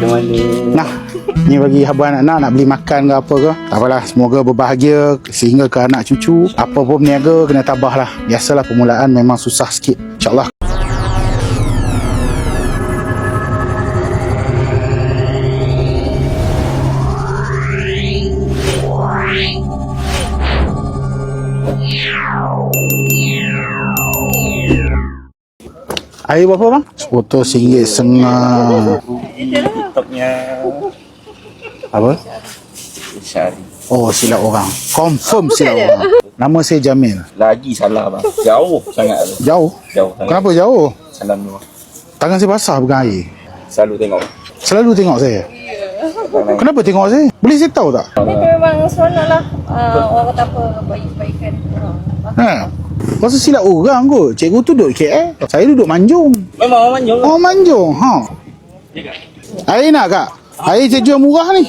Mana-mana. Nah, ni bagi abang anak-anak nak beli makan ke apa ke. Tak apalah, semoga berbahagia sehingga ke anak cucu. Apa pun berniaga kena tabah lah. Biasalah permulaan memang susah sikit. InsyaAllah. Air berapa bang? Botol RM1.50. TikToknya Apa? Syari. Oh, silap orang. Confirm silap orang. Nama saya Jamil. Lagi salah bang. Jauh sangat tu. Jauh? Jauh sangat. Kenapa jauh? Salam dulu. Tangan saya basah pegang air. Selalu tengok. Selalu tengok saya. Kenapa tengok saya? Boleh saya tahu tak? Ini memang seronok lah. Orang kata apa, baik-baikan orang. Ha. Pasal silap orang kot. Cikgu tu duduk KL. Saya duduk Manjung. Memang orang Manjung. Oh, Manjung. Ha. Air nak kak? Air saya jual murah ni.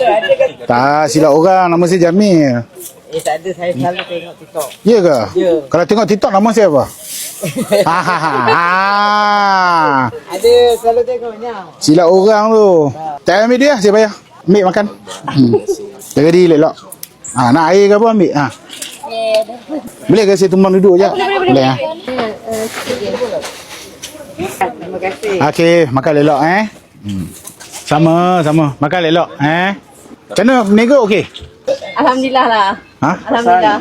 Tak, silap orang. Nama saya Jamil. Tak ada, saya selalu tengok TikTok. Ya ke? Ya. Kalau tengok TikTok nama saya apa? Ada, selalu tengoknya. Silap orang tu. Tak ambil dia, saya bayar. Ambil makan. Jaga diri elok. Ha, nak air ke apa ambil? Ha. Boleh ke saya tumbang duduk je? Boleh ha? Terima kasih. Okey, makan elok Sama. Makan elok Macam mana berniaga okey? Alhamdulillah lah. Ha? Alhamdulillah.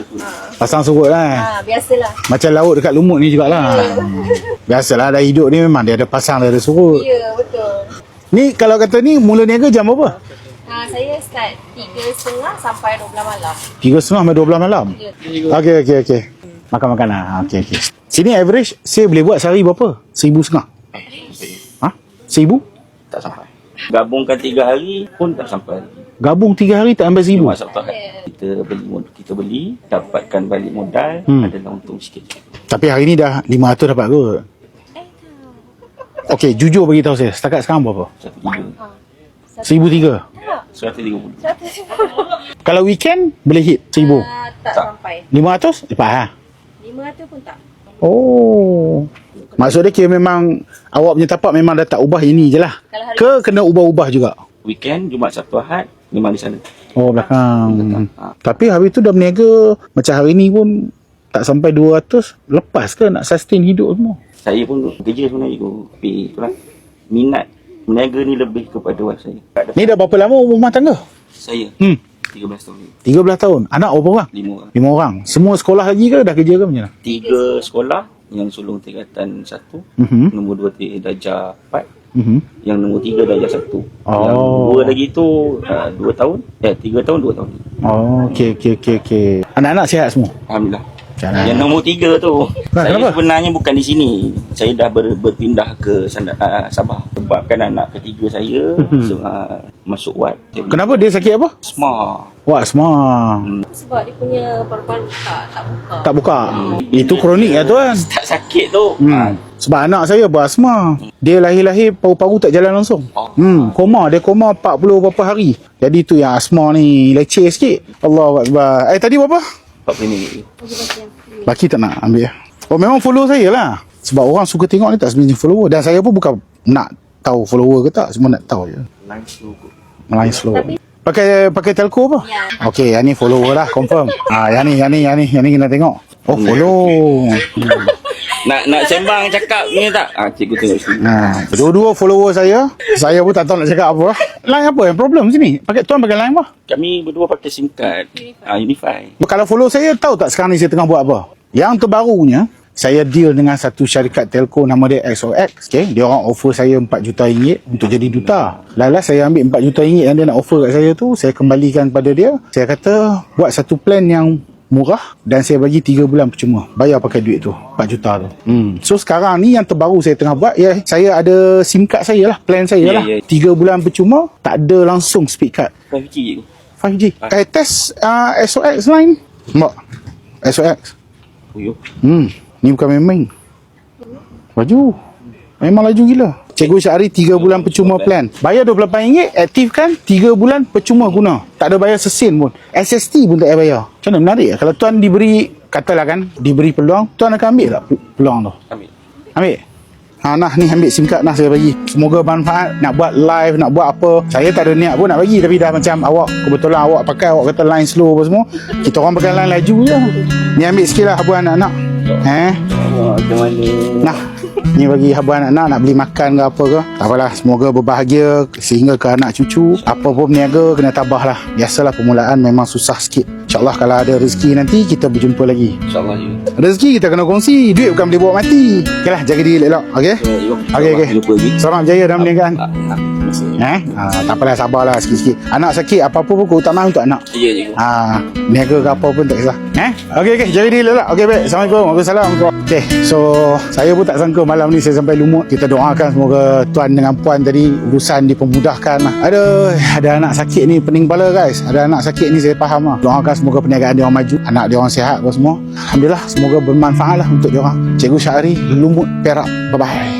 Pasang surut lah. Biasalah. Macam laut dekat Lumut ni jugalah. Biasalah dah hidup ni memang dia ada pasang, dia ada surut. Ya, betul. Ni kalau kata ni mula niaga jam berapa? Saya start 3.30 sampai 12 malam. 3.30 sampai 12 malam? Ya. Okey. Makan-makan lah. Okey. Sini average saya boleh buat sehari berapa? 1,500? Ha? 1,000? Tak sampai. Gabungkan 3 hari pun tak sampai. Gabung 3 hari tak sampai 1,000? Cuma Sabtu Ahad. Kita beli, dapatkan balik modal, adalah untung sikit. Tapi hari ni dah 500 dapat kot. Okey, jujur bagi tahu saya, setakat sekarang berapa? 1,300? 130. Kalau weekend boleh hit 1,000? Tak sampai. 500? Dapat ha? 500 pun tak. Oh. Maksud dia kira memang awak punya tapak memang dah tak ubah ini je lah. Ke kena ubah-ubah juga? Weekend, Jumaat, Sabtu Ahad, memang di sana. Oh, belakang. Ha. Tapi habis tu dah berniaga macam hari ni pun tak sampai 200. Lepas ke nak sustain hidup semua? Saya pun kerja sebenarnya tu. Tapi itulah, minat meniaga ni lebih kepada wife saya. Ni dah berapa lama rumah tangga? Saya 13 tahun. 13 tahun. Anak berapa orang? 5 orang. 5 orang. Semua sekolah lagi ke? Dah kerja ke macam mana? 3 sekolah, yang sulung tingkatan 1, nombor 2 darjah 4, yang nombor 3 darjah 1. Yang 2 lagi tu 2 tahun, 3 tahun 2 tahun. Oh, okey. Anak-anak sihat semua? Alhamdulillah. Jangan. Yang nombor 3 tu, saya kenapa? sebenarnya bukan di sini. Saya dah berpindah ke sana, Sabah. Sebabkan anak ketiga saya masuk wad. Kenapa dia sakit apa? Asma. Wah, asma. Sebab dia punya paru-paru tak buka. Tak buka. Itu kronik ya tuan. Tak sakit tu. Sebab anak saya berasma. Dia lahir-lahir paru-paru tak jalan langsung. Koma. Dia koma 40 berapa hari. Jadi tu yang asma ni leceh sikit. Allahu Akbar. Tadi berapa? 40 minit. Laki tak nak ambil. Oh, memang follow saya lah. Sebab orang suka tengok ni tak sebenarnya follower. Dan saya pun bukan nak tahu follower ke tak. Semua nak tahu je. Line slow. Pakai telco apa? Ya. Okey, yang ni follower lah confirm. Yang ni kena tengok. Oh, follow. Nak sembang cakap ni tak? Cikgu tengok sini. Dua-dua follower saya. Saya pun tak tahu nak cakap apa. Line apa yang problem sini? Tuan pakai line apa? Kami berdua pakai SIM card. Unify. Kalau follow saya, tahu tak sekarang ni saya tengah buat apa? Yang terbarunya, saya deal dengan satu syarikat telco nama dia XOX. Okay? Dia orang offer saya RM4 juta untuk jadi duta. Last saya ambil RM4 juta yang dia nak offer kat saya tu, saya kembalikan kepada dia. Saya kata, buat satu plan yang murah dan saya bagi 3 bulan percuma. Bayar pakai duit tu, 4 juta tu. So sekarang ni yang terbaru saya tengah buat, saya ada SIM card saya lah, plan saya lah. 3 bulan percuma, tak ada langsung speed card. 5G tu. 5G. Test SOX line. Mak. SOX. Ni bukan main-main. Laju. Memang laju gila. Cikgu Syahri 3 bulan percuma plan. Bayar RM28, aktifkan 3 bulan percuma guna. Tak ada bayar sesin pun. SST pun tak payah bayar. Macam mana menarik? Kalau tuan diberi, katalah kan, diberi peluang, tuan akan ambil tak peluang tu? Ambil. Ambil? Nah ni ambil SIM card nah saya bagi. Semoga manfaat. Nak buat live, nak buat apa, saya tak ada niat pun nak bagi, tapi dah macam awak kebetulan awak pakai, awak kata line slow apa semua, kita orang pakai line laju je. Ni ambil sikit lah habuan anak-anak. Macam mana? Nah, ni bagi habuan anak-anak nak beli makan ke apa ke. Tak apalah, semoga berbahagia sehingga ke anak cucu. Apa pun berniaga kena tabah lah. Biasalah permulaan memang susah sikit. InsyaAllah kalau ada rezeki nanti kita berjumpa lagi. InsyaAllah je. Rezeki kita kena kongsi. Duit bukan boleh bawa mati. Okey lah, jaga diri elok. Okey? Okey. Jumpa lagi. Selamat berjaya dalam perniagaan. Terima kasih. Tak apalah, sabarlah sikit-sikit. Anak sakit apa-apa pun keutamaan untuk anak. Ya, cikgu. Niaga ke apa pun tak kisah. Okey, jaga diri elok. Okey, baik. Assalamualaikum. Waalaikumsalam. Okey, so saya pun tak sangka malam ni saya sampai lumut. Kita doakan semoga tuan dengan puan tadi urusan dipermudahkan lah. Ada anak sakit ni pening kepala guys. Ada anak sakit ni saya faham lah. Doakan semoga perniagaan dia orang maju, anak dia orang sihat apa semua. Alhamdulillah, semoga bermanfaat lah untuk dia orang. Cikgu Syahri, Lumut, Perak. Bye-bye.